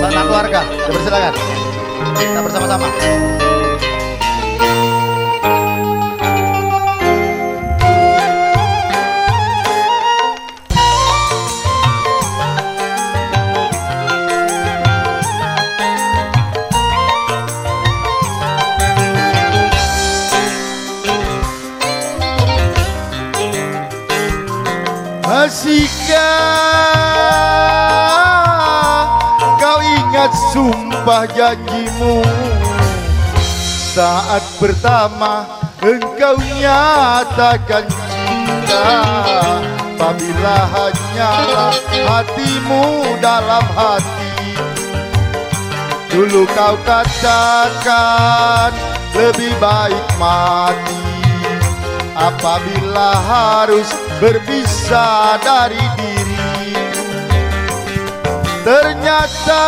Sanak keluarga, dipersilakan. Kita bersama-sama. Masihkah kau ingat sumpah janjimu saat pertama engkau nyatakan cinta, apabila hanyalah hatimu dalam hati. Dulu kau katakan lebih baik mati apabila harus berpisah dari dirimu. Ternyata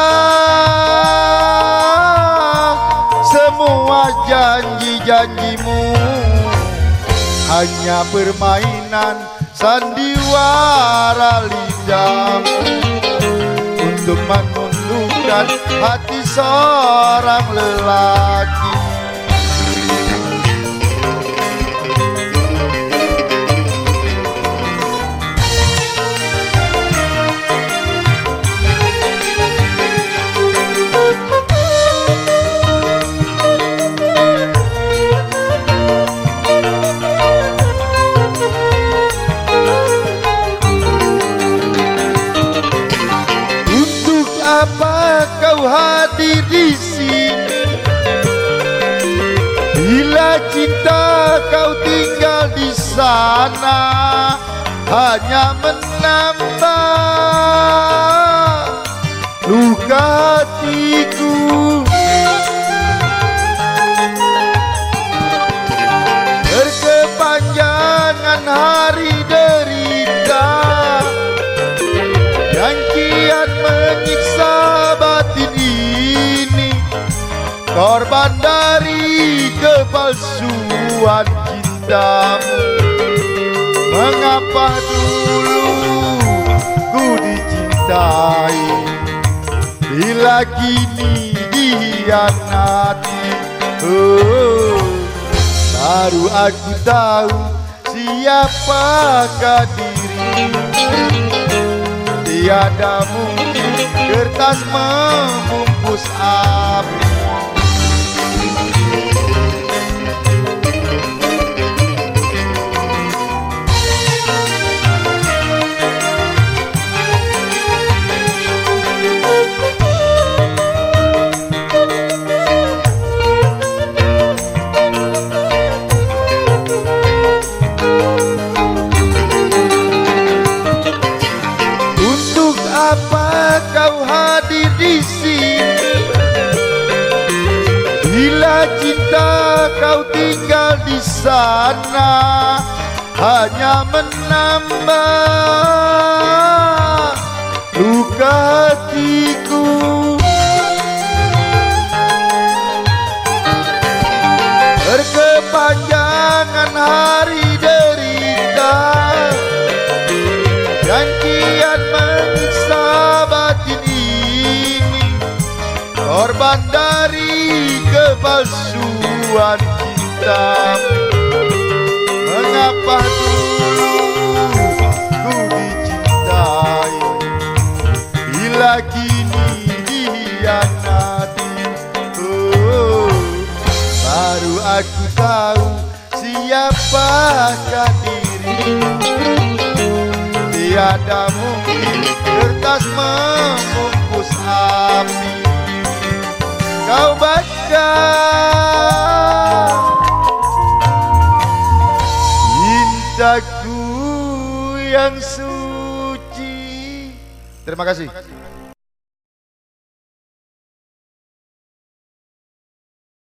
semua janji-janjimu hanya permainan sandiwara lidahmu untuk menundukkan hati seorang lelaki. Apa kau hadir di sini bila cinta kau tinggal di sana hanya menambah luka hatiku. Berkepanjangan hari derita yang kian menyiksa batin ini, korban dari kepalsuan cintamu. Mengapa dulu ku dicintai bila kini dihianati? Baru aku tahu siapakah dirimu. Tiada mungkin kertas membungkus api. Apa kau hadir di sini bila cinta kau tinggal di sana hanya menambah luka hatiku. Berkepanjangan hari derita dan kian menyiksa batin ini, korban dari kepalsuan cintamu. Mengapa dulu ku dicintai bila kini dihianati? Baru aku tahu siapakah dirimu. Tiada mungkin kertas membungkus api. Kau baca cintaku yang suci. Terima kasih.